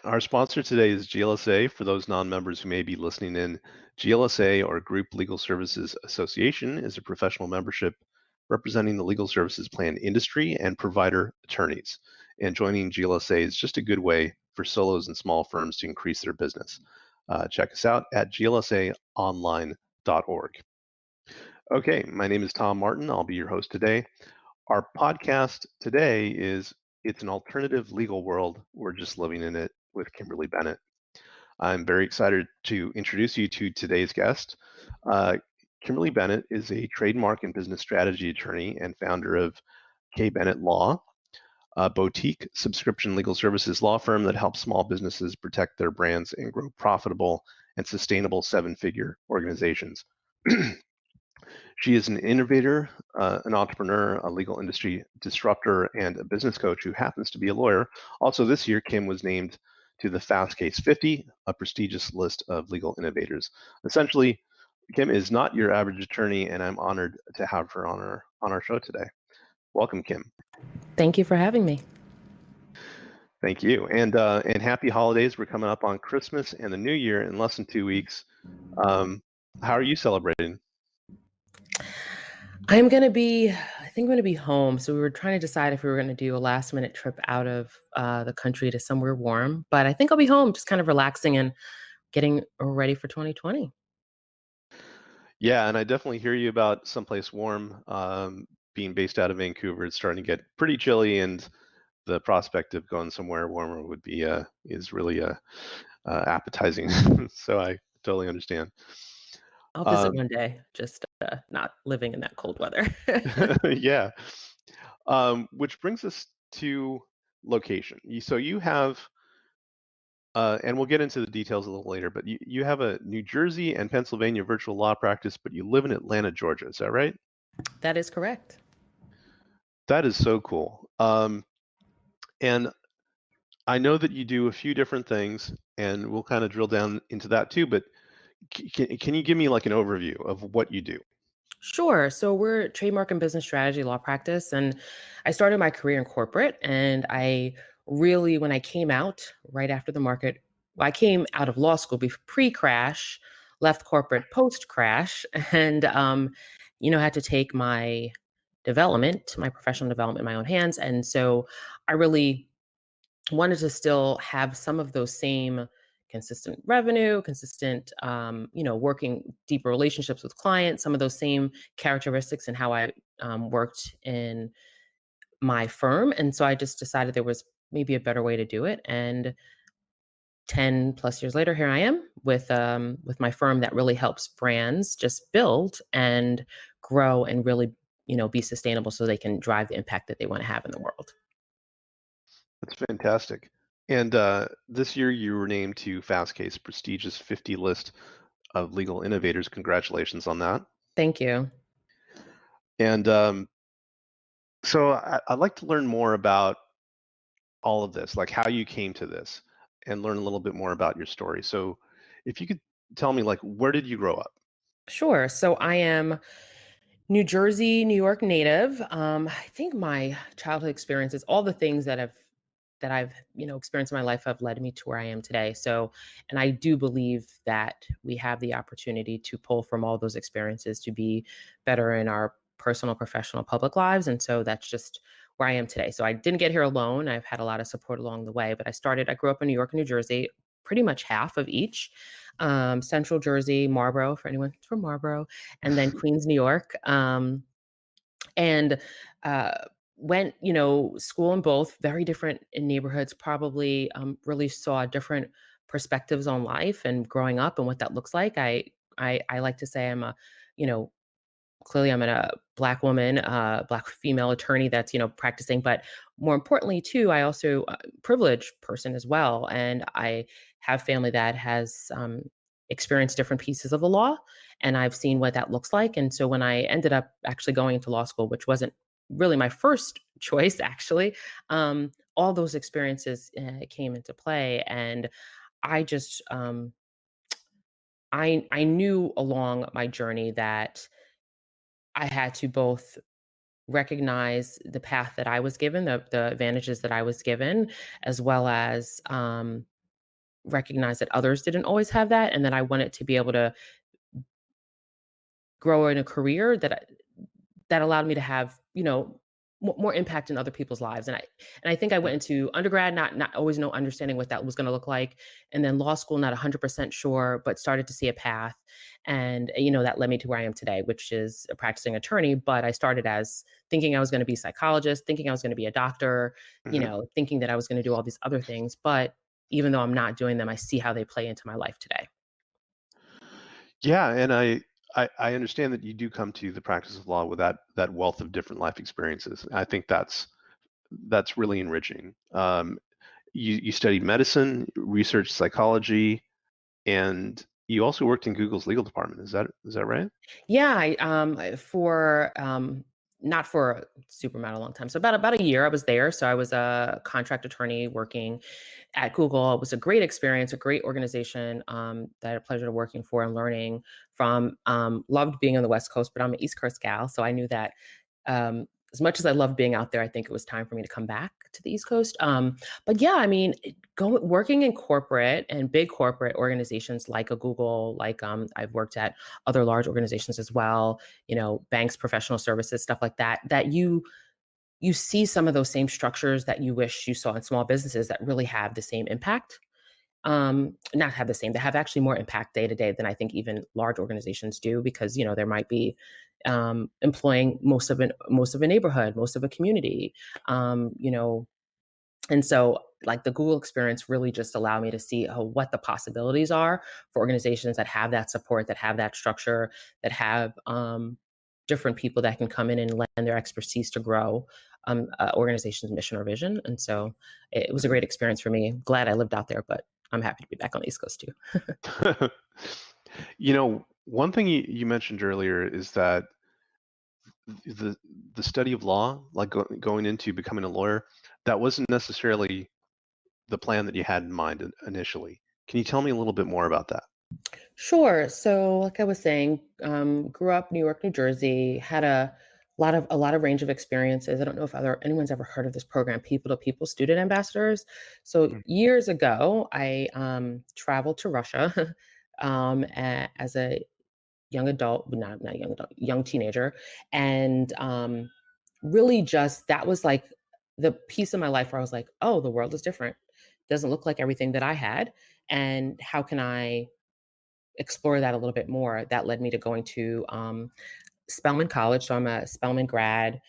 Our sponsor today is GLSA. For those non-members who may be listening in, GLSA, or Group Legal Services Association, is a professional membership representing the legal services plan industry and provider attorneys. And joining GLSA is just a good way for solos and small firms to increase their business. Check us out at glsaonline.org. Okay, my name is Tom Martin. I'll be your host today. Our podcast today is It's an Alternative Legal World. We're just living in it with Kimberly Bennett. I'm very excited to introduce you to today's guest. Uh, Kimberly Bennett is a trademark and business strategy attorney and founder of K. Bennett Law, a boutique subscription legal services law firm that helps small businesses protect their brands and grow profitable and sustainable seven-figure organizations. She is an innovator, an entrepreneur, a legal industry disruptor, and a business coach who happens to be a lawyer. Also, this year, Kim was named to the Fast Case 50, a prestigious list of legal innovators. Essentially, Kim is not your average attorney, and I'm honored to have her on our show today. Welcome, Kim. Thank you for having me. Thank you, and happy holidays. We're coming up on Christmas and the New Year in less than 2 weeks. How are you celebrating? I think I'm going to be home. So we were trying to decide if we were going to do a last minute trip out of the country to somewhere warm, but I think I'll be home, just kind of relaxing and getting ready for 2020. Yeah, and I definitely hear you about someplace warm. Being based out of Vancouver, it's starting to get pretty chilly, and the prospect of going somewhere warmer would be is really appetizing. So I totally understand. I'll visit Um, one day, just not living in that cold weather. yeah, which brings us to location. So you have, and we'll get into the details a little later, but you have a New Jersey and Pennsylvania virtual law practice, but you live in Atlanta, Georgia. Is that right? That is correct. That is so cool. And I know that you do a few different things, and we'll kind of drill down into that too. But can you give me like an overview of what you do? Sure. So we're trademark and business strategy law practice. And I started my career in corporate. And I really, when I came out right after the market, I came out of law school pre-crash, left corporate post-crash, and had to take my professional development in my own hands. And so I really wanted to still have some of those same consistent revenue, consistent, working deeper relationships with clients, some of those same characteristics in how I worked in my firm. And so I just decided there was maybe a better way to do it. And 10 plus years later, here I am with my firm that really helps brands just build and grow and really, be sustainable so they can drive the impact that they want to have in the world. That's fantastic. And this year you were named to Fastcase prestigious 50 list of legal innovators. Congratulations on that. Thank you. And so I'd like to learn more about all of this, like how you came to this, and learn a little bit more about your story. So if you could tell me, like, where did you grow up? Sure. So I am New Jersey, New York native. I think my childhood experiences, all the things that I've experienced in my life have led me to where I am today. So, and I do believe that we have the opportunity to pull from all those experiences to be better in our personal, professional, public lives. And so that's just where I am today. So I didn't get here alone. I've had a lot of support along the way, but I grew up in New York and New Jersey, pretty much half of each. Central Jersey, Marlboro, for anyone from Marlboro, and then Queens, New York. And uh, Went, school in both very different in neighborhoods, probably really saw different perspectives on life and growing up and what that looks like. I like to say you know, clearly I'm a black woman, black female attorney that's, practicing, but more importantly too, I also privileged person as well. And I have family that has experienced different pieces of the law, and I've seen what that looks like. And so when I ended up actually going into law school, which wasn't really my first choice, actually, all those experiences came into play. And I just, I knew along my journey that I had to both recognize the path that I was given, the advantages that I was given, as well as recognized that others didn't always have that, and that I wanted to be able to grow in a career that allowed me to have, more impact in other people's lives. And I think I went into undergrad not always no understanding what that was going to look like, and then law school not 100% sure, but started to see a path, and that led me to where I am today, which is a practicing attorney. But I started as thinking I was going to be a psychologist, thinking I was going to be a doctor, Hmm. thinking that I was going to do all these other things. But even though I'm not doing them, I see how they play into my life today. Yeah, and I understand that you do come to the practice of law with that wealth of different life experiences. I think that's really enriching. You studied medicine, researched psychology, and you also worked in Google's legal department. Is that right? Yeah, for not for a super amount of long time. So about a year I was there. So I was a contract attorney working at Google. It was a great experience, a great organization that I had a pleasure to working for and learning from. Loved being on the West Coast, but I'm an East Coast gal, so I knew that as much as I loved being out there, I think it was time for me to come back to the East Coast. But yeah, I mean, working in corporate and big corporate organizations like a Google, like I've worked at other large organizations as well, banks, professional services, stuff like that, that you see some of those same structures that you wish you saw in small businesses that really have the same impact. Not have the same, they have actually more impact day to day than I think even large organizations do, because there might be employing most of a neighborhood, most of a community, and so, like, the Google experience really just allowed me to see, what the possibilities are for organizations that have that support, that have that structure, that have different people that can come in and lend their expertise to grow organization's mission or vision. And so, it was a Mhm. great experience for me. Glad I lived out there, but I'm happy to be back on the East Coast too. One thing you mentioned earlier is that the the study of law, like going into becoming a lawyer, that wasn't necessarily the plan that you had in mind initially. Can you tell me a little bit more about that? Sure. So, like I was saying, grew up New York, New Jersey, had a lot of range of experiences. I don't know if anyone's ever heard of this program, People to People Student Ambassadors. So Mm. years ago, I traveled to Russia as a young adult, but not young adult, young teenager, and really just that was like the piece of my life where I was like, oh, the world is different. Doesn't look like everything that I had, and how can I explore that a little bit more? That led me to going to Spelman College. So I'm a Spelman grad,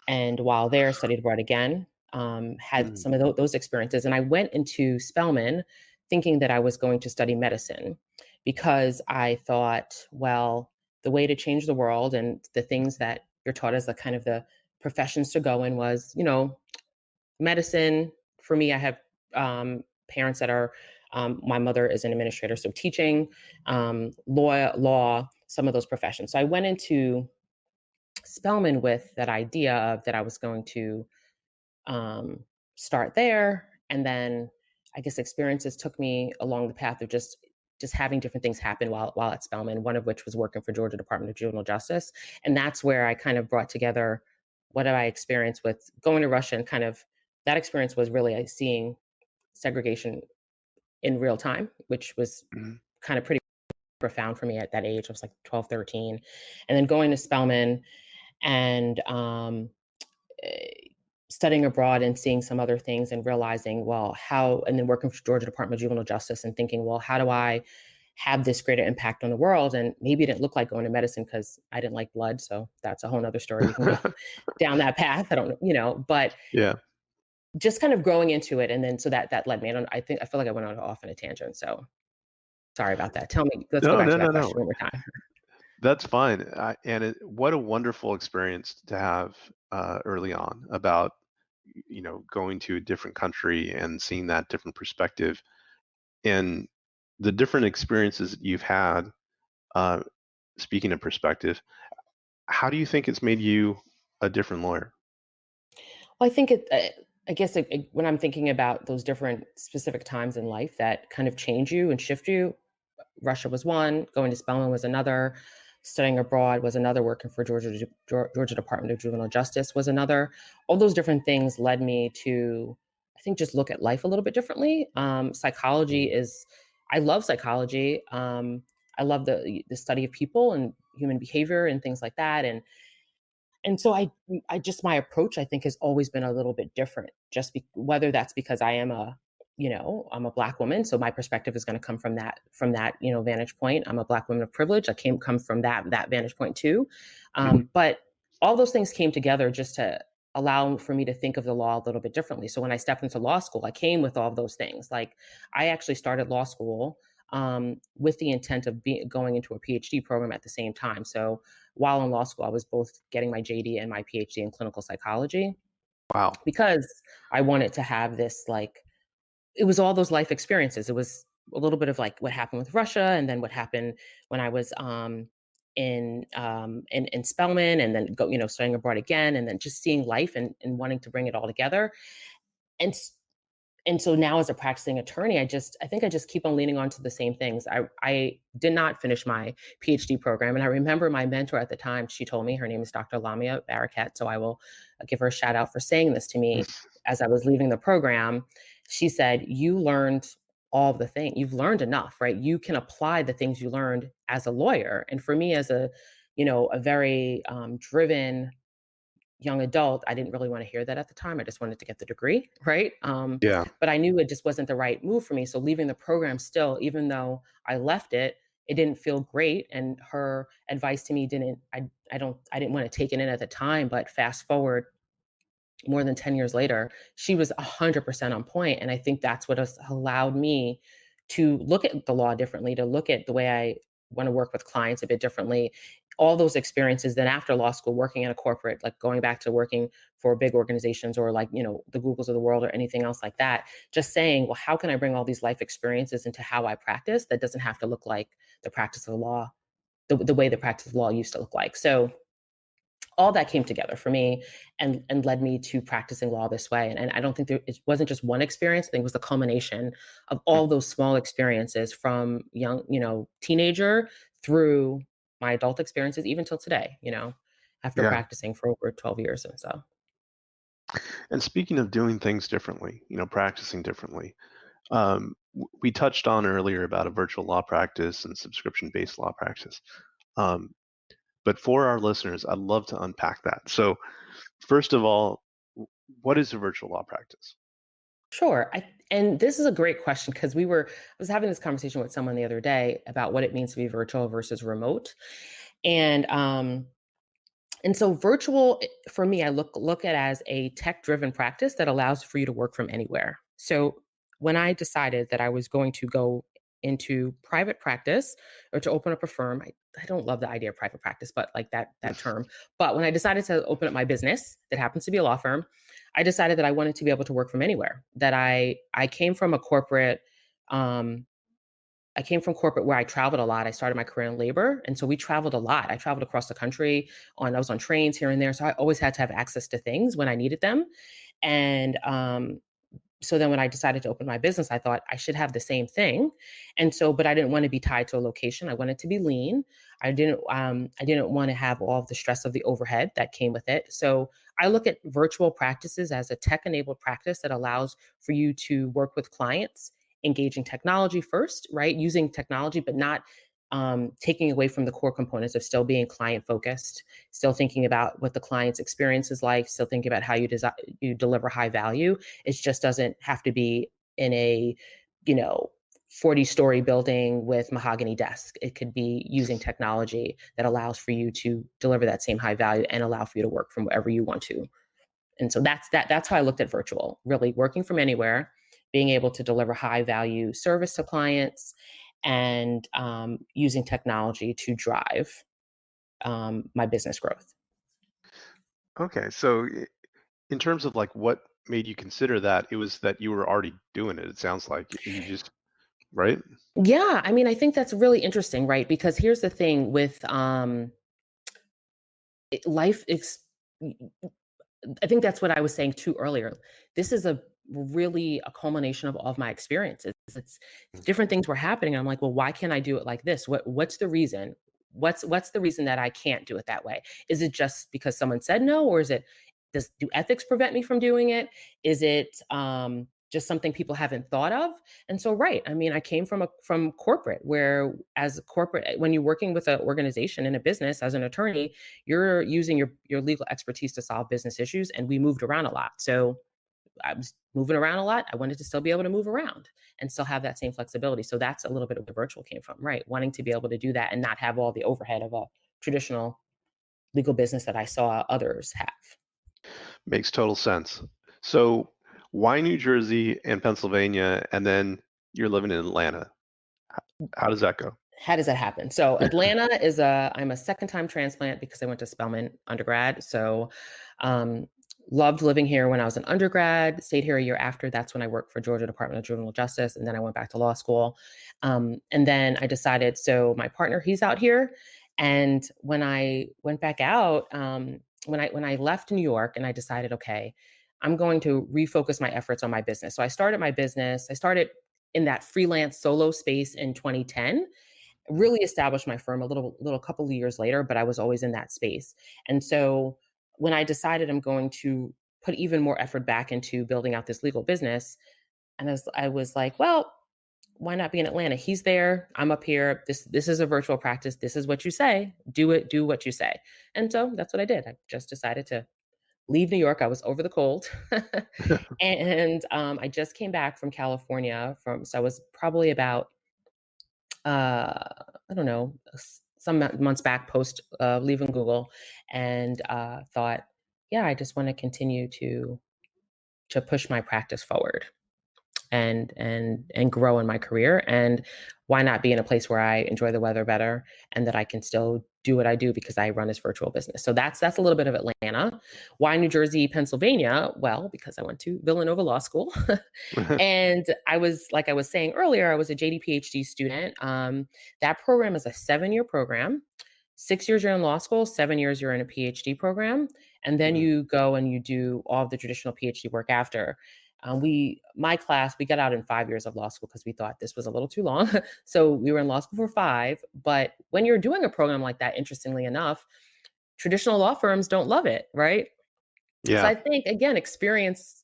and while there, studied abroad again. Had Mm. some of those experiences, and I went into Spelman thinking that I was going to study medicine because I thought, well, the way to change the world and the things that you're taught as the kind of the professions to go in was, medicine. For me, I have parents that are. My mother is an administrator, so teaching, law, some of those professions. So I went into Spelman with that idea of that I was going to um, start there, and then I guess experiences took me along the path of just having different things happen while at Spelman. One of which was working for Georgia Department of Juvenile Justice, and that's where I kind of brought together what have I experienced with going to Russia, and kind of that experience was really seeing segregation in real time, which was Mhm. kind of pretty profound for me at that age. I was like 12, 13, and then going to Spelman and eh, studying abroad and seeing some other things and realizing, well, and then working for Georgia Department of Juvenile Justice and thinking, well, how do I have this greater impact on the world? And maybe it didn't look like going to medicine because I didn't like blood. So that's a whole nother story. We can go down that path. I don't know, but Yeah. just kind of growing into it. And then so that led me. I feel like I went off on a tangent. So sorry about that. Tell me, let's go No, back no, to that no, no. question one more time. That's fine. What a wonderful experience to have early on about going to a different country and seeing that different perspective and the different experiences that you've had. Uh, Speaking of perspective, how do you think it's made you a different lawyer? Well, I think I guess when I'm thinking about those different specific times in life that kind of change you and shift you, Russia was one, going to Spelman was another, studying abroad was another, working for Georgia Department of Juvenile Justice was another. All those different things led me to, I think just look at life a little bit differently. Psychology Mm. is I love psychology. I love the study of people and human behavior and things like that. And so I just my approach I think has always been a little bit different. Whether that's because I am I'm a black woman, so my perspective is going to come from that vantage point. I'm a black woman of privilege. I came come from that vantage point too. But all those things came together just to allow for me to think of the law a little bit differently. So when I stepped into law school, I came with all of those things. Like I actually started law school with the intent of going into a PhD program at the same time. So while in law school, I was both getting my JD and my PhD in clinical psychology Wow. because I wanted to have this it was all those life experiences. It was a little bit of like what happened with Russia and then what happened when I was in Spelman and then studying abroad again and then just seeing life and wanting to bring it all together. And and so now as a practicing attorney, I think I just keep on leaning on to the same things. I did not finish my PhD program. And I remember my mentor at the time, she told me, her name is Dr. Lamia Barakat. So I will give her a shout out for saying this to me as I was leaving the program. She said, you learned all of the things. You've learned enough, right? You can apply the things you learned as a lawyer. And for me as a very driven young adult, I didn't really want to hear that at the time. I just wanted to get the degree, right? Yeah. But I knew it just wasn't the right move for me. So leaving the program still, even though I left it, it didn't feel great. And her advice to me didn't, I didn't want to take it in at the time. But fast forward more than 10 years later, she was 100% on point. And I think that's what has allowed me to look at the law differently, to look at the way I want to work with clients a bit differently. All those experiences, then after law school, working in a corporate, like going back to working for big organizations or like, the Googles of the world or anything else like that, just saying, well, how can I bring all these life experiences into how I practice that doesn't have to look like the practice of the law, the way the practice of law used to look like. So all that came together for me and led me to practicing law this way. And I don't think it wasn't just one experience. I think it was the culmination of all those small experiences from young, teenager through my adult experiences, even till today, after Yeah. practicing for over 12 years and so. And speaking of doing things differently, practicing differently, we touched on earlier about a virtual law practice and subscription-based law practice. Um, but for our listeners, I'd love to unpack that. So, first of all, what is a virtual law practice? Sure. And this is a great question because I was having this conversation with someone the other day about what it means to be virtual versus remote. And And so virtual for me, I look at as a tech-driven practice that allows for you to work from anywhere. So when I decided that I was going to go into private practice or to open up a firm, I don't love the idea of private practice, but like that term. But when I decided to open up my business that happens to be a law firm, I decided that I wanted to be able to work from anywhere. That I came from a corporate um I came from corporate where I traveled a lot. I started my career in labor, and so we traveled a lot. I traveled across the country I was on trains here and there, so I always had to have access to things when I needed them. And so then when I decided to open my business, I thought I should have the same thing. And so, but I didn't want to be tied to a location. I wanted to be lean. I didn't want to have all of the stress of the overhead that came with it. So I look at virtual practices as a tech-enabled practice that allows for you to work with clients, engaging technology first, right? Using technology, but not taking away from the core components of still being client focused, still thinking about what the client's experience is like, still thinking about how you deliver high value. It just doesn't have to be in a, you know, 40-story building with mahogany desk. It could be using technology that allows for you to deliver that same high value and allow for you to work from wherever you want to. And so that's how I looked at virtual, really working from anywhere, being able to deliver high value service to clients and using technology to drive my business growth. Okay, so in terms of like what made you consider that, it was that you were already doing it. It sounds like you just right. Yeah, I mean, I think that's really interesting, right? Because here's the thing with it- life. I think that's what I was saying too earlier. This is a culmination of all of my experiences. It's different things were happening. I'm like, well, why can't I do it like this? What's the reason? What's the reason that I can't do it that way? Is it just because someone said no, or is it do ethics prevent me from doing it? Is it just something people haven't thought of. And so, right, I mean, I came from corporate, where as a corporate, when you're working with an organization in a business as an attorney, you're using your legal expertise to solve business issues, and we moved around a lot. So I was moving around a lot. I wanted to still be able to move around and still have that same flexibility. So that's a little bit of where virtual came from, right? Wanting to be able to do that and not have all the overhead of a traditional legal business that I saw others have. Makes total sense. So, why New Jersey and Pennsylvania, and then you're living in Atlanta? How does that go? How does that happen? So Atlanta is I'm a second time transplant because I went to Spelman undergrad. So um, loved living here when I was an undergrad, stayed here a year after. That's when I worked for Georgia Department of Juvenile Justice. And then I went back to law school. And then I decided, so my partner, he's out here. And when I went back out, when I left New York and I decided, okay, I'm going to refocus my efforts on my business. So I started my business. I started in that freelance solo space in 2010, really established my firm a little couple of years later, but I was always in that space. And so when I decided I'm going to put even more effort back into building out this legal business, and I was like, well, why not be in Atlanta? He's there, I'm up here. This is a virtual practice. This is what you say. Do it, do what you say. And so that's what I did. I just decided to leave New York. I was over the cold. And I just came back from California so I was probably about I don't know, some months back post leaving Google, and thought, yeah, I just want to continue to push my practice forward and grow in my career. And why not be in a place where I enjoy the weather better and that I can still do what I do because I run this virtual business. So that's a little bit of Atlanta. Why New Jersey, Pennsylvania? Well, because I went to Villanova Law School. And I was, like I was saying earlier, I was a JD PhD student. That program is a 7-year program. 6 years you're in law school, 7 years you're in a PhD program, and then Mhm. you go and you do all of the traditional PhD work after. My class, we got out in 5 years of law school because we thought this was a little too long. So we were in law school for 5. But when you're doing a program like that, interestingly enough, traditional law firms don't love it, right? So Yeah. I think, again, experience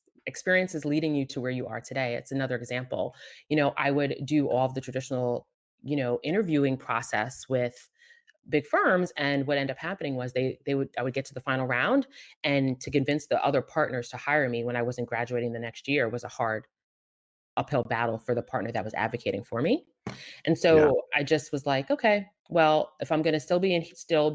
is leading you to where you are today. It's another example. I would do all of the traditional, interviewing process with big firms, and what ended up happening was they would I would get to the final round, and to convince the other partners to hire me when I wasn't graduating the next year was a hard uphill battle for the partner that was advocating for me. And Yeah. so I just was like, okay, well, if I'm going to still be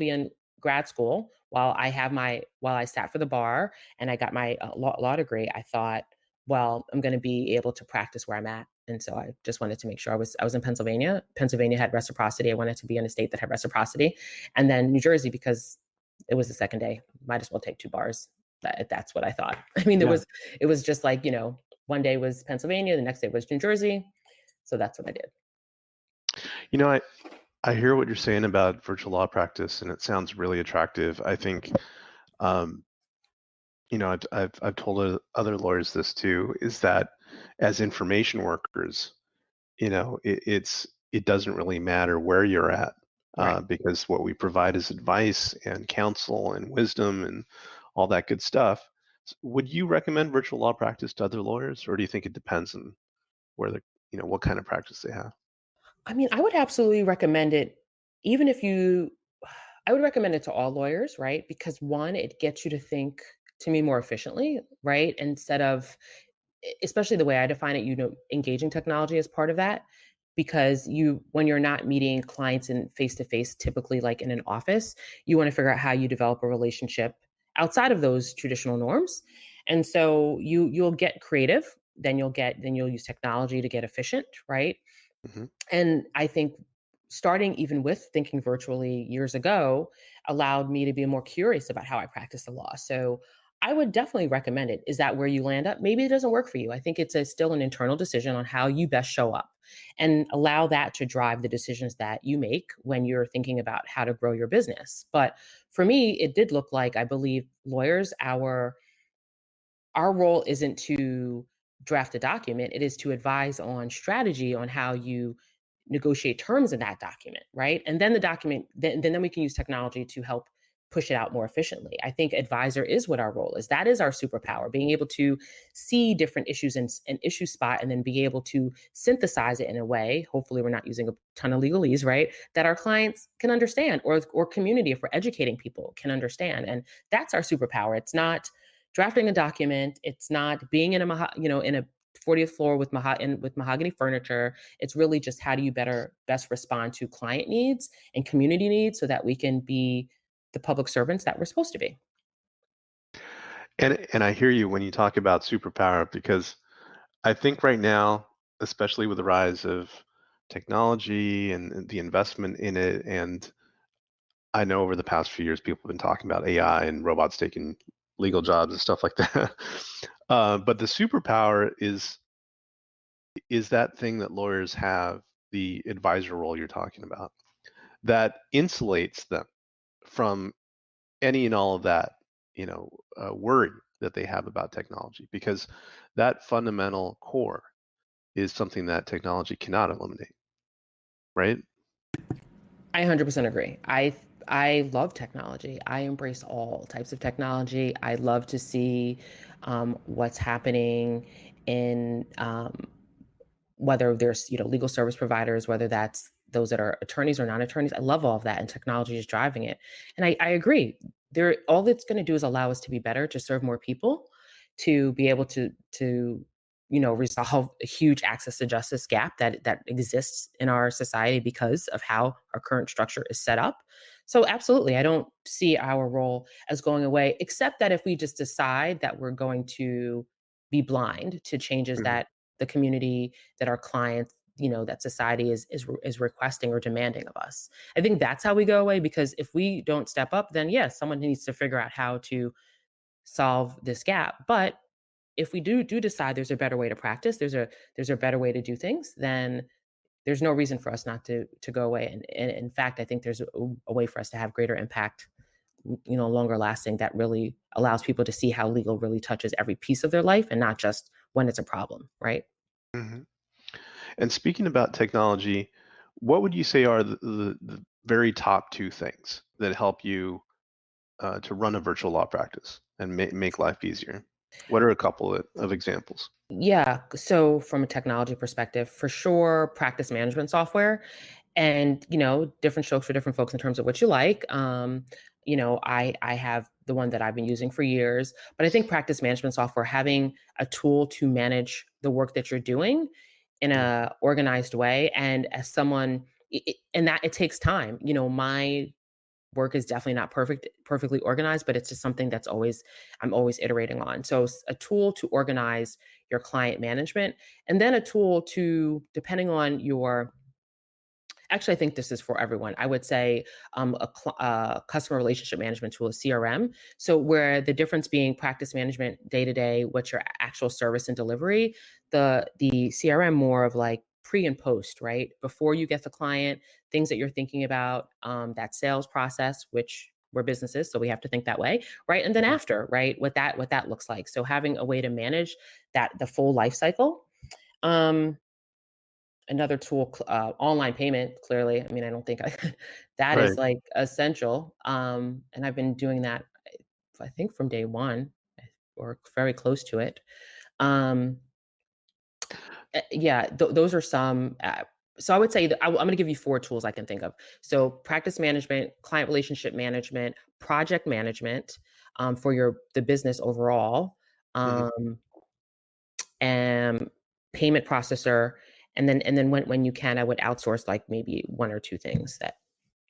in grad school while I sat for the bar and I got my law degree, I thought, well, I'm going to be able to practice where I'm at. And so I just wanted to make sure I was in Pennsylvania. Pennsylvania had reciprocity. I wanted to be in a state that had reciprocity, and then New Jersey because it was the second day. Might as well take 2 bars. That's what I thought. I mean, Yeah. it was just like, one day was Pennsylvania, the next day was New Jersey. So that's what I did. You know, I hear what you're saying about virtual law practice, and it sounds really attractive. I think, um, I've told other lawyers this too, is that as information workers, it doesn't really matter where you're at, Right. because what we provide is advice and counsel and wisdom and all that good stuff. Would you recommend virtual law practice to other lawyers, or do you think it depends on where what kind of practice they have? I mean, I would absolutely recommend it, even if you I would recommend it to all lawyers, right? Because one, it gets you to think, to me, more efficiently, right? Instead of, especially the way I define it, engaging technology as part of that. Because when you're not meeting clients in face to face, typically like in an office, you want to figure out how you develop a relationship outside of those traditional norms. And so you'll get creative, then you'll use technology to get efficient, right? Hmm. And I think starting even with thinking virtually years ago allowed me to be more curious about how I practice the law. So I would definitely recommend it. Is that where you land up? Maybe it doesn't work for you. I think still an internal decision on how you best show up, and allow that to drive the decisions that you make when you're thinking about how to grow your business. But for me, it did look like, I believe, lawyers, our role isn't to draft a document, it is to advise on strategy on how you negotiate terms in that document, right? And then the document, then we can use technology to help push it out more efficiently. I think advisor is what our role is. That is our superpower, being able to see different issues in an issue spot and then be able to synthesize it in a way. Hopefully, we're not using a ton of legalese, right? That our clients can understand, or community, if we're educating people, can understand. And that's our superpower. It's not drafting a document. It's not being in a in a 40th floor with with mahogany furniture. It's really just how do you best respond to client needs and community needs so that we can be the public servants that we're supposed to be. And I hear you when you talk about superpower because I think right now, especially with the rise of technology and the investment in it, and I know over the past few years people have been talking about AI and robots taking legal jobs and stuff like that. But the superpower is that thing that lawyers have, the advisor role you're talking about, that insulates them from any and all of that, worry that they have about technology, because that fundamental core is something that technology cannot eliminate, right? I 100% agree. I love technology. I embrace all types of technology. I love to see what's happening in whether there's legal service providers, whether that's those that are attorneys or non-attorneys. I love all of that, and technology is driving it. And I agree. There, all it's going to do is allow us to be better, to serve more people, to be able to resolve a huge access to justice gap that exists in our society because of how our current structure is set up. So absolutely, I don't see our role as going away, except that if we just decide that we're going to be blind to changes Mhm. that the community, that our clients, that society is requesting or demanding of us. I think that's how we go away, because if we don't step up, then yes, someone needs to figure out how to solve this gap. But if we do decide there's a better way to practice, there's a better way to do things, then there's no reason for us not to go away. And in fact, I think there's a way for us to have greater impact, longer lasting, that really allows people to see how legal really touches every piece of their life and not just when it's a problem, right? Mhm. And speaking about technology, what would you say are the very top two things that help you to run a virtual law practice and make life easier? What are a couple of examples? Yeah. So from a technology perspective, for sure, practice management software, and different strokes for different folks in terms of what you like. I have the one that I've been using for years, but I think practice management software, having a tool to manage the work that you're doing in Mhm. a organized way, and as someone, and that it takes time. My work is definitely not perfectly organized, but it's just something that's always I'm always iterating on. So a tool to organize your client management, and then a tool to, depending on your, actually, I think this is for everyone. I would say customer relationship management tool, is CRM. So where the difference being practice management day to day, what's your actual service and delivery, the CRM more of like pre and post, right? Before you get the client, things that you're thinking about, that sales process, which we're businesses, so we have to think that way, right? And then Mhm. after, right, what that looks like. So having a way to manage the full life cycle. Um, Another tool, online payment, clearly. I mean, I don't think that is, Right. like, essential, and I've been doing that, I think from day 1, or very close to it. Um, yeah, those are some, so I would say that I'm gonna give you 4 tools I can think of. So practice management, client relationship management, project management, for the business overall, Mhm. um, and payment processor, and then when you can, I would outsource, like, maybe 1 or 2 things that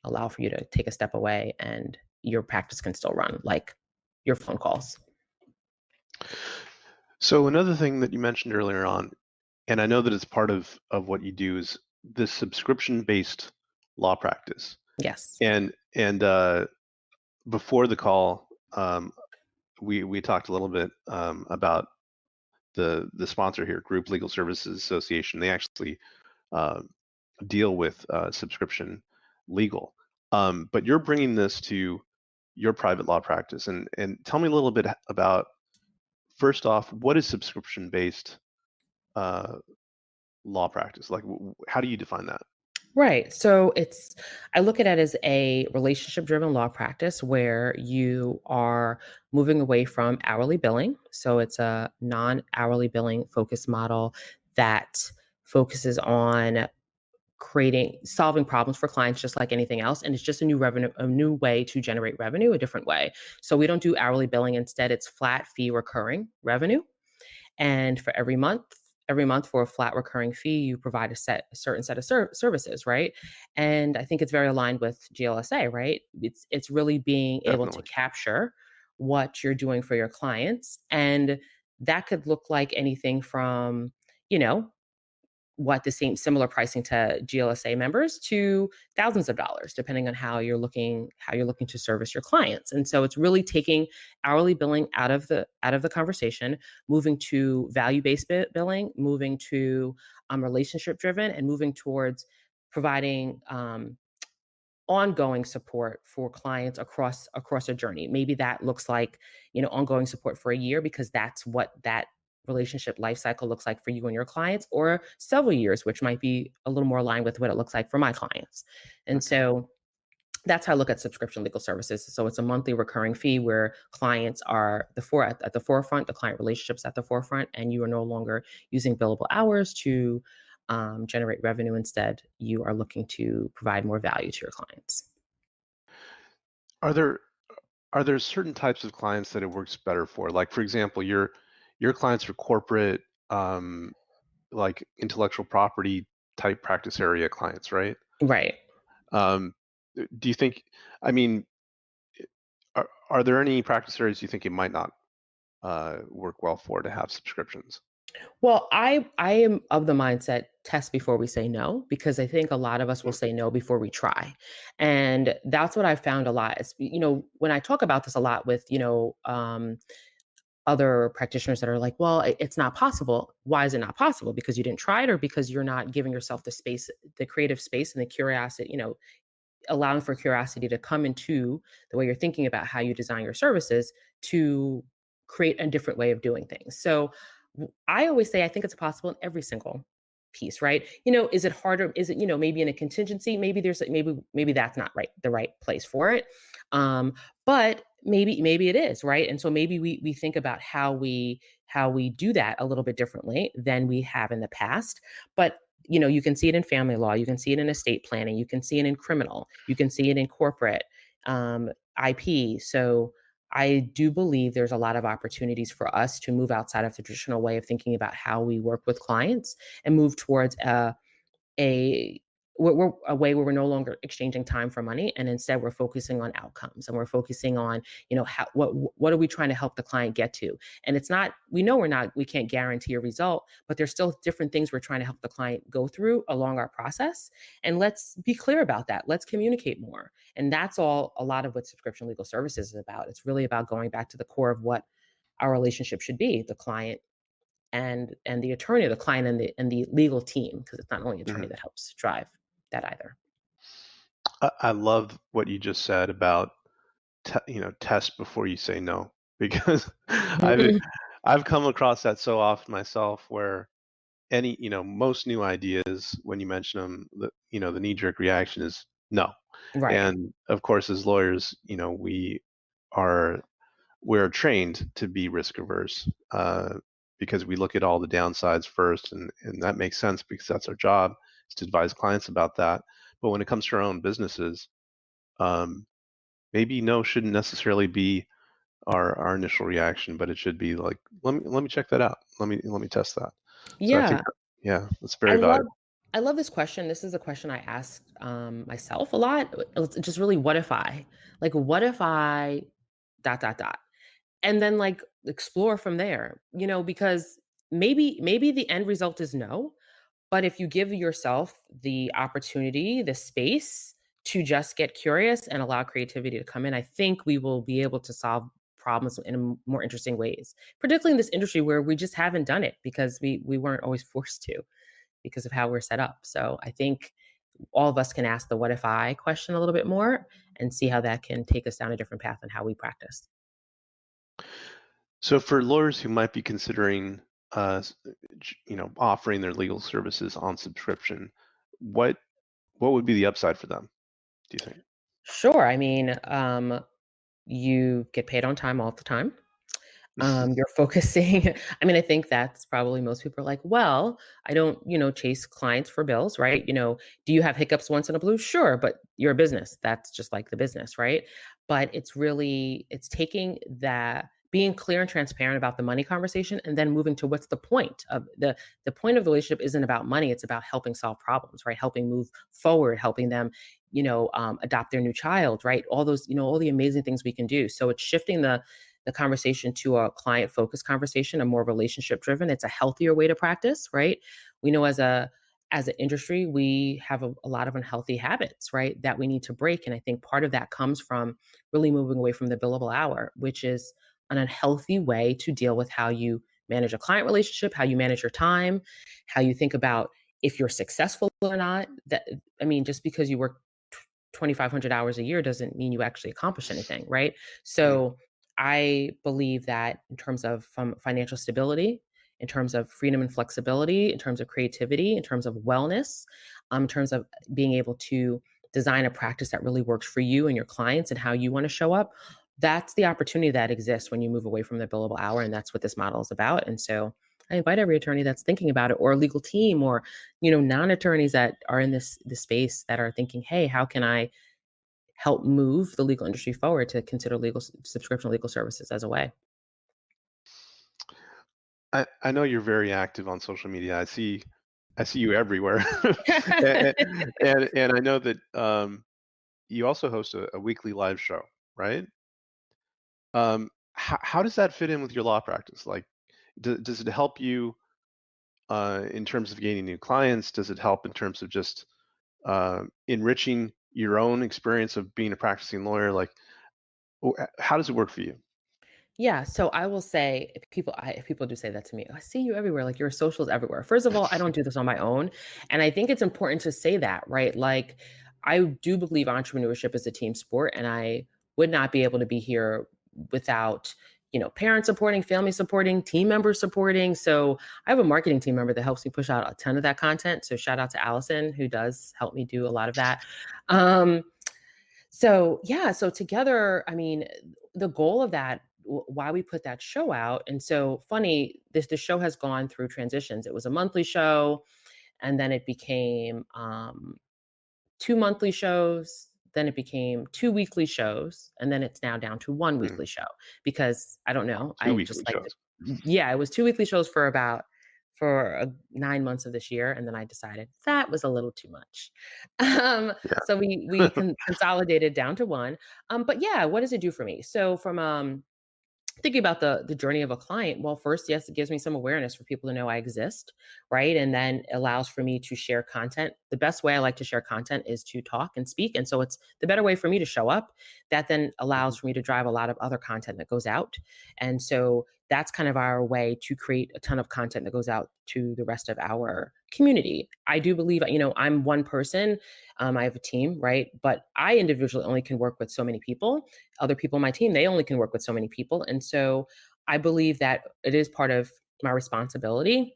allow for you to take a step away and your practice can still run, like your phone calls. So another thing that you mentioned earlier on, and I know that it's part of what you do, is this subscription-based law practice. Yes. And before the call, we talked a little bit about the sponsor here, Group Legal Services Association. They actually uh, deal with subscription legal. But you're bringing this to your private law practice, and tell me a little bit about, first off, what is subscription based uh, law practice? Like, how do you define that? Right. So I look at it as a relationship driven law practice where you are moving away from hourly billing. So it's a non hourly billing focus model that focuses on solving problems for clients just like anything else. And it's just a new way to generate revenue, a different way. So we don't do hourly billing. Instead, it's flat fee recurring revenue. And for every month for a flat recurring fee, you provide a certain set of services, right? And I think it's very aligned with GLSA, right? It's really being able to Definitely. capture what you're doing for your clients, and that could look like anything from, you know, what the same similar pricing to GLSA members to thousands of dollars, depending on how you're looking to service your clients. And so it's really taking hourly billing out of the conversation, moving to value-based billing, moving to relationship driven, and moving towards providing ongoing support for clients across a journey. Maybe that looks like, ongoing support for a year because that's what that relationship life cycle looks like for you and your clients, or several years, which might be a little more aligned with what it looks like for my clients. And Okay. so that's how I look at subscription legal services. So it's a monthly recurring fee where clients are at the forefront, the client relationships at the forefront, and you are no longer using billable hours to generate revenue. Instead, you are looking to provide more value to your clients. Are there are there certain types of clients that it works better for? Like, for example, your clients are corporate, um, like intellectual property type practice area clients, right? Right. Um, do you think? I mean, are there any practice areas you think it might not work well for to have subscriptions? Well, I am of the mindset test before we say no, because I think a lot of us will Mm, say no before we try. And that's what I found a lot. When I talk about this a lot with, other practitioners that are like, well, it's not possible. Why is it not possible? Because you didn't try it, or because you're not giving yourself the space, the creative space and the curiosity, allowing for curiosity to come into the way you're thinking about how you design your services to create a different way of doing things. So I always say I think it's possible in every single piece, right? Is it harder? Is it, maybe in a contingency? Maybe that's not the right place for it. Um, but maybe it is, right? And so maybe we think about how we do that a little bit differently than we have in the past. But you can see it in family law, you can see it in estate planning, you can see it in criminal, you can see it in corporate IP. So I do believe there's a lot of opportunities for us to move outside of the traditional way of thinking about how we work with clients and move towards a a way where we're no longer exchanging time for money, and instead we're focusing on outcomes, and we're focusing on, how what are we trying to help the client get to. And it's not, we can't guarantee a result, but there's still different things we're trying to help the client go through along our process. And let's be clear about that, let's communicate more. And that's all a lot of what subscription legal services is about. It's really about going back to the core of what our relationship should be, the client and the attorney, the client and the legal team, because it's not only attorney mhm. that helps drive that either. I love what you just said about test before you say no, because I've come across that so often myself where most new ideas, when you mention them, the knee jerk reaction is no. Right. And of course, as lawyers, are we're trained to be risk averse, because we look at all the downsides first, and that makes sense because that's our job, is to advise clients about that. But when it comes to our own businesses, um, maybe no shouldn't necessarily be our initial reaction, but it should be like, let me check that out. Let me test that. So I think, Yeah. yeah, that's I very love valuable. I love this question. This is a question I ask myself a lot. It's just really, what if I? Like, what if I dot dot dot? And then like explore from there, because maybe the end result is no. But if you give yourself the opportunity, the space to just get curious and allow creativity to come in, I think we will be able to solve problems in more interesting ways, particularly in this industry where we just haven't done it because we weren't always forced to because of how we're set up. So I think all of us can ask the what if I question a little bit more and see how that can take us down a different path in how we practice. So for lawyers who might be considering, offering their legal services on subscription, what What would be the upside for them, do you think? Sure. I mean, you get paid on time all the time. You're focusing I mean, I think that's probably most people are like, "Well, I don't, chase clients for bills," right? Do you have hiccups once in a blue? Sure, but you're a business. That's just like the business, right? But it's taking that being clear and transparent about the money conversation and then moving to what's the point of the point of the relationship isn't about money, it's about helping solve problems, right? Helping move forward, helping them, adopt their new child, right? All those, all the amazing things we can do. So it's shifting the conversation to a client focused conversation, a more relationship driven. It's a healthier way to practice, right? We know as an industry, we have a lot of unhealthy habits, right? That we need to break. And I think part of that comes from really moving away from the billable hour, which is an unhealthy way to deal with how you manage a client relationship, how you manage your time, how you think about if you're successful or not. That I mean, just because you work 2,500 hours a year doesn't mean you actually accomplish anything, right? Mm, So I believe that in terms of from financial stability, in terms of freedom and flexibility, in terms of creativity, in terms of wellness, in terms of being able to design a practice that really works for you and your clients and how you want to show up, that's the opportunity that exists when you move away from the billable hour. And that's what this model is about. And so I invite every attorney that's thinking about it or a legal team or, non-attorneys that are in this space that are thinking, hey, how can I help move the legal industry forward to consider subscription legal services as a way. I know you're very active on social media. I see you everywhere. A and I know that, you also host a weekly live show, right? How does that fit in with your law practice? Like, does it help you, in terms of gaining new clients? Does it help in terms of just, enriching your own experience of being a practicing lawyer? Like, how does it work for you? Yeah, so I will say if people do say that to me, "I see you everywhere, like your socials everywhere." First of all, I don't do this on my own, and I think it's important to say that, right? Like, I do believe entrepreneurship is a team sport, and I would not be able to be here without, parents supporting, family supporting, team members supporting. So I have a marketing team member that helps me push out a ton of that content. So shout out to Allison, who does help me do a lot of that. Um, So, yeah, so together, I mean, the goal of that, why we put that show out, and so funny, the show has gone through transitions. It was a monthly show, and then it became 2 monthly shows, then it became 2 weekly shows, and then it's now down to 1 Mm, weekly show because I don't know, 2 I weekly just like to shows. yeah, it was 2 weekly shows for 9 months of this year, and then I decided that was a little too much. So we consolidated down to 1. But yeah, what does it do for me? So from, thinking about the journey of a client, well, first, yes, it gives me some awareness for people to know I exist, right? And then allows for me to share content. The best way I like to share content is to talk and speak. And so it's the better way for me to show up. That then Mhm. allows for me to drive a lot of other content that goes out. And so that's kind of our way to create a ton of content that goes out to the rest of our community. I do believe, I'm one person. I have a team, right? But I individually only can work with so many people. Other people on my team, they only can work with so many people. And so I believe that it is part of my responsibility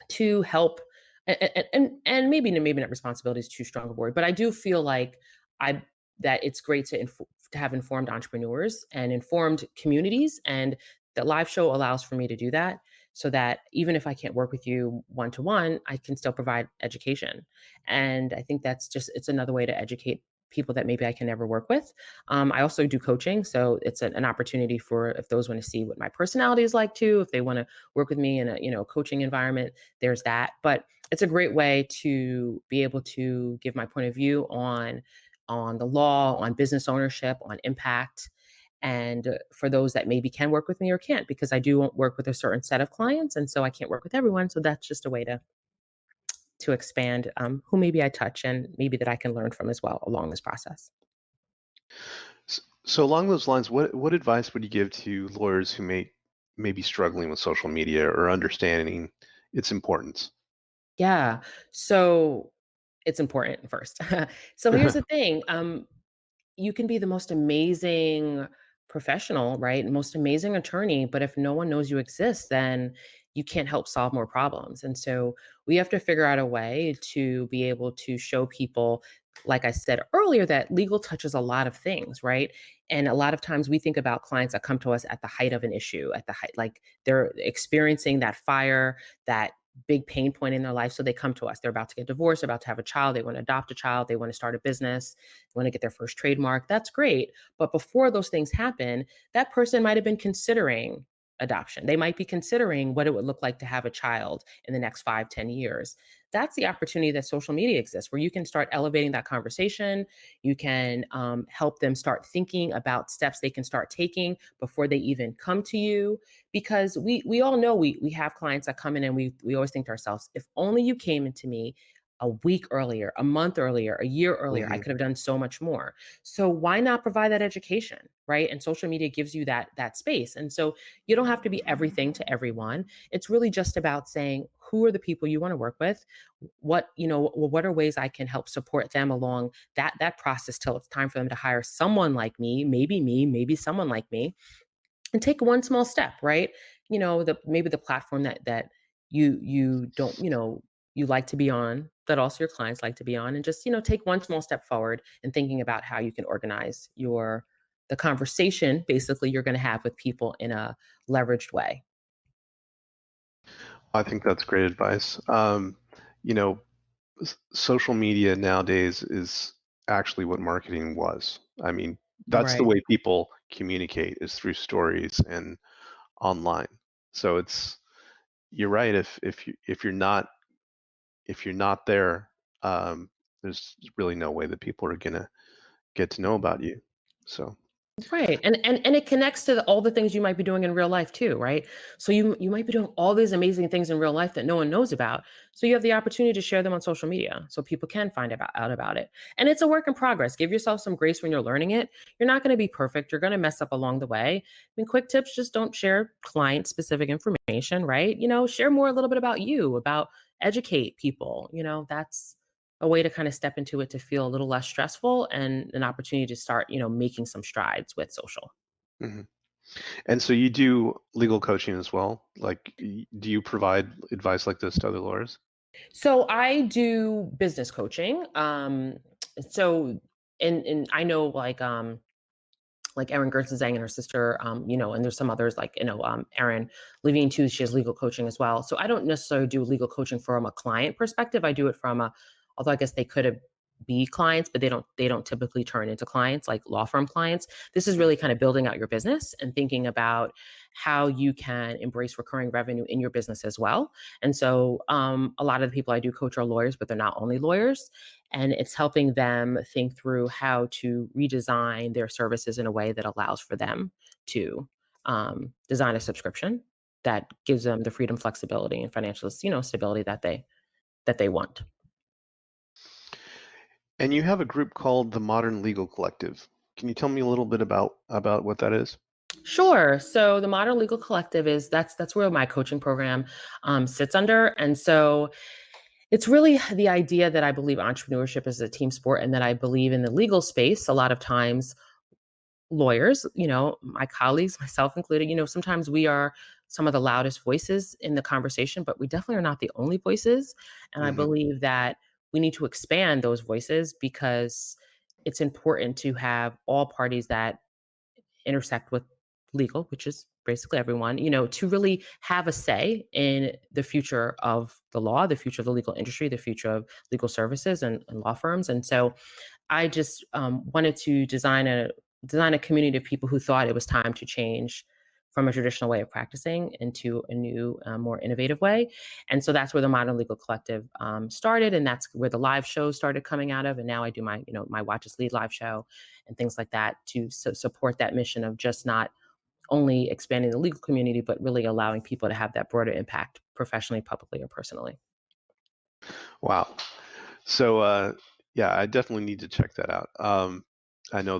to help and maybe not responsibility is too strong a word, but I do feel like I that it's great to have informed entrepreneurs and informed communities, and the live show allows for me to do that so that even if I can't work with you one to one, I can still provide education. And I think it's another way to educate people that maybe I can never work with. I also do coaching, so it's an opportunity for if those want to see what my personality is like too, if they want to work with me in a coaching environment, there's that. But it's a great way to be able to give my point of view on the law, on business ownership, on impact. And for those that maybe can work with me or can't, because I do work with a certain set of clients, and so I can't work with everyone. So that's just a way to expand who maybe I touch and maybe that I can learn from as well along this process. So along those lines, what advice would you give to lawyers who may be struggling with social media or understanding its importance? Yeah. So it's important first. So here's the thing. You can be the most amazing professional, right? Most amazing attorney, but if no one knows you exist, then you can't help solve more problems. And so we have to figure out a way to be able to show people, like I said earlier, that legal touches a lot of things, right? And a lot of times we think about clients that come to us at the height of an issue, at the height, like they're experiencing that fire, that big pain point in their life. So they come to us. They're about to get divorced, about to have a child, they want to adopt a child, they want to start a business, they want to get their first trademark. That's great. But before those things happen, that person might have been considering adoption. They might be considering what it would look like to have a child in the next 5, 10 years. That's the opportunity that social media exists, where you can start elevating that conversation. You can help them start thinking about steps they can start taking before they even come to you. Because we all know we have clients that come in and we always think to ourselves, if only you came into me a week earlier, a month earlier, a year earlier, I Mhm. could have done so much more. So why not provide that education, right? And social media gives you that space. And so you don't have to be everything to everyone. It's really just about saying, who are the people you want to work with? What are ways I can help support them along that process till it's time for them to hire someone like me, maybe someone like me, and take one small step, right? Maybe the platform that you don't, you like to be on, that also your clients like to be on, and just, take one small step forward and thinking about how you can organize the conversation basically you're going to have with people in a leveraged way. I think that's great advice. You know, social media nowadays is actually what marketing was. I mean, that's the Right. way people communicate is through stories and online. So you're right. If you're not there, there's really no way that people are gonna get to know about you. So, Right, and it connects to all the things you might be doing in real life too, right? So you might be doing all these amazing things in real life that no one knows about. So you have the opportunity to share them on social media, so people can find out about it. And it's a work in progress. Give yourself some grace when you're learning it. You're not going to be perfect. You're going to mess up along the way. I mean, quick tips: just don't share client specific information, right? Share more a little bit about you, about educate people. That's a way to kind of step into it to feel a little less stressful and an opportunity to start, making some strides with social. mhm. And so you do legal coaching as well? Like, do you provide advice like this to other lawyers? So I do business coaching. So and I know like Erin Gertzenzang and her sister, and there's some others like, Erin Levine too. She has legal coaching as well. So I don't necessarily do legal coaching from a client perspective. I do it although I guess they could have be clients, but they don't typically turn into clients like law firm clients. This is really kind of building out your business and thinking about how you can embrace recurring revenue in your business as well. And so a lot of the people I do coach are lawyers, but they're not only lawyers, and it's helping them think through how to redesign their services in a way that allows for them to design a subscription that gives them the freedom, flexibility, and financial, stability that they want. And you have a group called the Modern Legal Collective. Can you tell me a little bit about what that is? Sure. So the Modern Legal Collective that's where my coaching program sits under, and so it's really the idea that I believe entrepreneurship is a team sport, and that I believe in the legal space. A lot of times lawyers, my colleagues, myself included, sometimes we are some of the loudest voices in the conversation, but we definitely are not the only voices. And I Mhm. believe that we need to expand those voices because it's important to have all parties that intersect with legal, which is basically everyone, to really have a say in the future of the law, the future of the legal industry, the future of legal services and law firms. And so I just wanted to design a community of people who thought it was time to change from a traditional way of practicing into a new, more innovative way. And so that's where the Modern Legal Collective started, and that's where the live shows started coming out of. And now I do my Watch Us Lead live show and things like that to support that mission of just not only expanding the legal community, but really allowing people to have that broader impact professionally, publicly, or personally. Wow. So, yeah, I definitely need to check that out. I know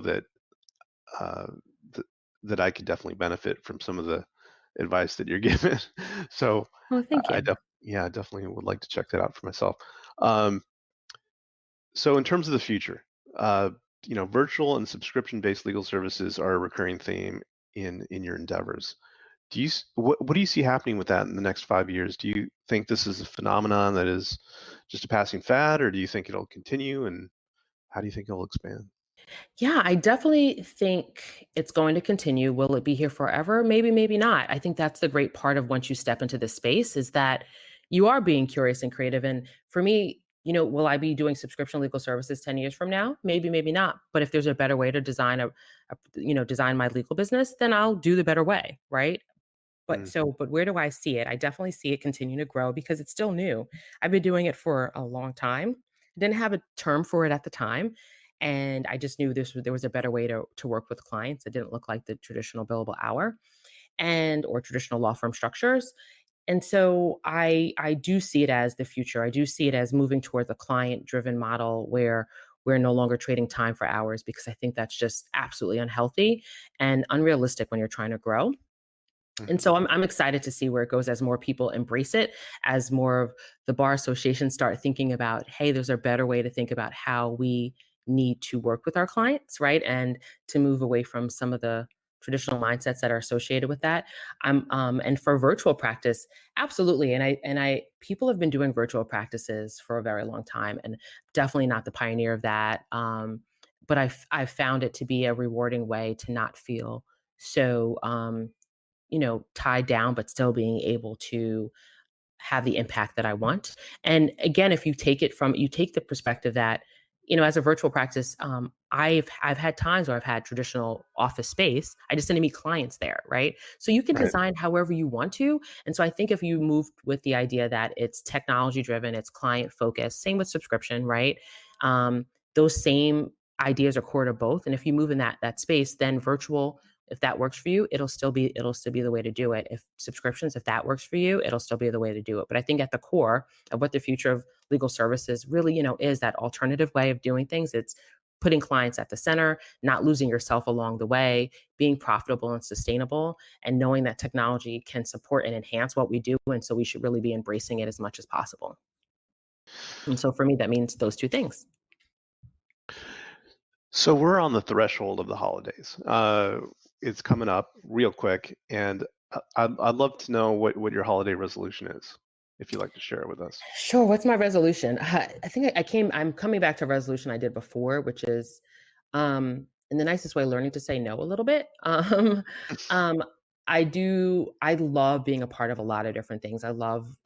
uh, th- that I could definitely benefit from some of the advice that you're giving. So, Oh, thank you. yeah, I definitely would like to check that out for myself. Um, so, in terms of the future, uh, virtual and subscription-based legal services are a recurring theme in your endeavors. What do you see happening with that in the next 5 years? Do you think this is a phenomenon that is just a passing fad, or do you think it'll continue? And how do you think it'll expand? Yeah, I definitely think it's going to continue. Will it be here forever? Maybe, maybe not. I think that's the great part of once you step into this space is that you are being curious and creative. And for me, will I be doing subscription legal services 10 years from now? Maybe, maybe not. But if there's a better way to design my legal business, then I'll do the better way, right? Mm, But where do I see it? I definitely see it continue to grow because it's still new. I've been doing it for a long time. Didn't have a term for it at the time, and I just knew there was a better way to work with clients. It didn't look like the traditional billable hour and or traditional law firm structures. And so I do see it as the future. I do see it as moving towards a client driven model where we're no longer trading time for hours because I think that's just absolutely unhealthy and unrealistic when you're trying to grow. And mhm. so I'm excited to see where it goes as more people embrace it, as more of the bar associations start thinking about, hey, there's a better way to think about how we need to work with our clients, right? And to move away from some of the traditional mindsets that are associated with that. And for virtual practice, absolutely. And I people have been doing virtual practices for a very long time, and definitely not the pioneer of that. But I've found it to be a rewarding way to not feel so tied down, but still being able to have the impact that I want. And again, if you take the perspective that, as a virtual practice, I've had times where I've had traditional office space. I just didn't meet clients there, right? So you can Right. design however you want to. And so I think if you move with the idea that it's technology driven, it's client focused, same with subscription, right? Those same ideas are core to both. And if you move in that space, then virtual, if that works for you, it'll still be the way to do it. If subscriptions, if that works for you, it'll still be the way to do it. But I think at the core of what the future of legal services really, is that alternative way of doing things. It's putting clients at the center, not losing yourself along the way, being profitable and sustainable, and knowing that technology can support and enhance what we do. And so we should really be embracing it as much as possible. And so for me, that means those two things. So we're on the threshold of the holidays. It's coming up real quick, and I'd love to know what your holiday resolution is, if you'd like to share it with us. Sure. What's my resolution? I think I'm coming back to a resolution I did before, which is, in the nicest way, learning to say no a little bit. Um, I love being a part of a lot of different things. I love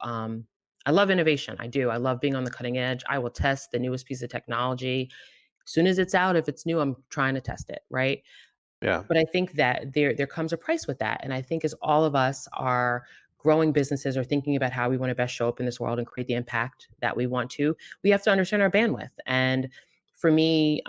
innovation. I do. I love being on the cutting edge. I will test the newest piece of technology. As soon as it's out, if it's new, I'm trying to test it. Right. Yeah. But I think that there comes a price with that, and I think as all of us are growing businesses or thinking about how we wanna best show up in this world and create the impact that we want to, we have to understand our bandwidth, and for me,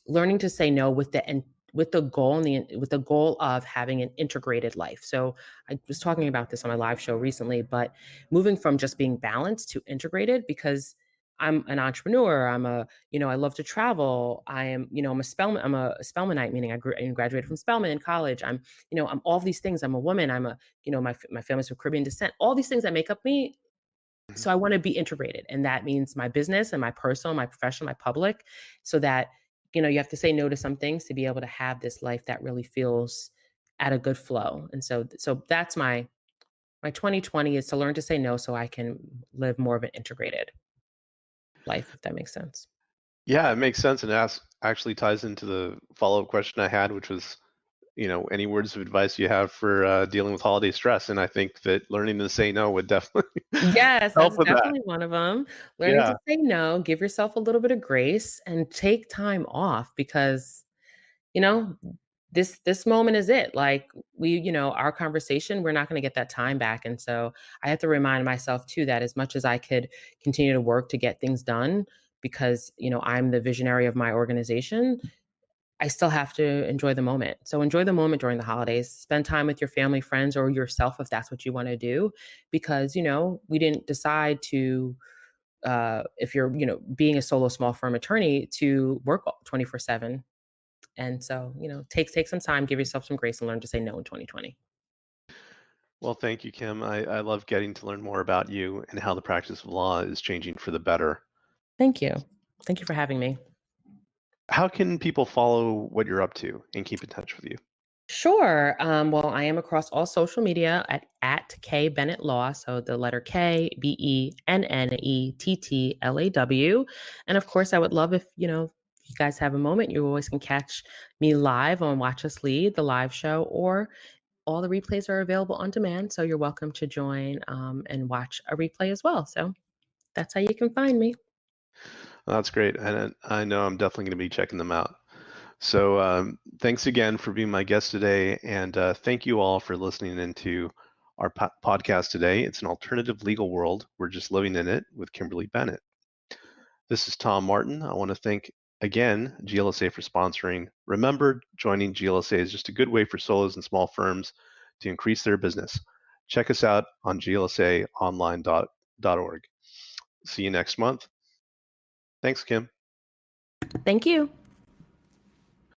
learning to say no with the goal of having an integrated life. So I was talking about this on my live show recently, but moving from just being balanced to integrated because I'm an entrepreneur. I love to travel. I'm a Spelmanite, meaning I graduated from Spelman in college. I'm all these things. I'm a woman. My family's of Caribbean descent. All these things that make up me, Mhm. so I want to be integrated. And that means my business and my personal, my professional, my public, so that, you have to say no to some things to be able to have this life that really feels at a good flow. And so that's my 2020 is to learn to say no so I can live more of an integrated life, if that makes sense. Yeah, it makes sense, and actually ties into the follow-up question I had, which was, any words of advice you have for dealing with holiday stress. And I think that learning to say no would definitely Yes, help that's with that. definitely one of them. Learning to Yeah. say no, give yourself a little bit of grace and take time off because you know, this moment is it. Like our conversation, we're not going to get that time back. And so I have to remind myself too that as much as I could continue to work to get things done, because I'm the visionary of my organization, I still have to enjoy the moment. So enjoy the moment during the holidays. Spend time with your family, friends, or yourself if that's what you want to do. Because, we didn't decide to if you're, being a solo small firm attorney to work 24/7. And so, take some time, give yourself some grace, and learn to say no in 2020. Well, thank you, Kim. I love getting to learn more about you and how the practice of law is changing for the better. Thank you. Thank you for having me. How can people follow what you're up to and keep in touch with you? Sure. Well, I am across all social media at K Bennett Law. So the letter K, Bennettlaw. And of course, I would love if, if you guys have a moment, you always can catch me live on Watch Us Lead, the live show, or all the replays are available on demand. So you're welcome to join and watch a replay as well. So that's how you can find me. That's great, and I know I'm definitely going to be checking them out. So thanks again for being my guest today, and thank you all for listening into our podcast today. It's an alternative legal world. We're just living in it with Kimberly Bennett. This is Tom Martin. I want to thank again GLSA for sponsoring. Remember, joining GLSA is just a good way for solos and small firms to increase their business. Check us out on glsaonline.org. See you next month. Thanks, Kim. Thank you.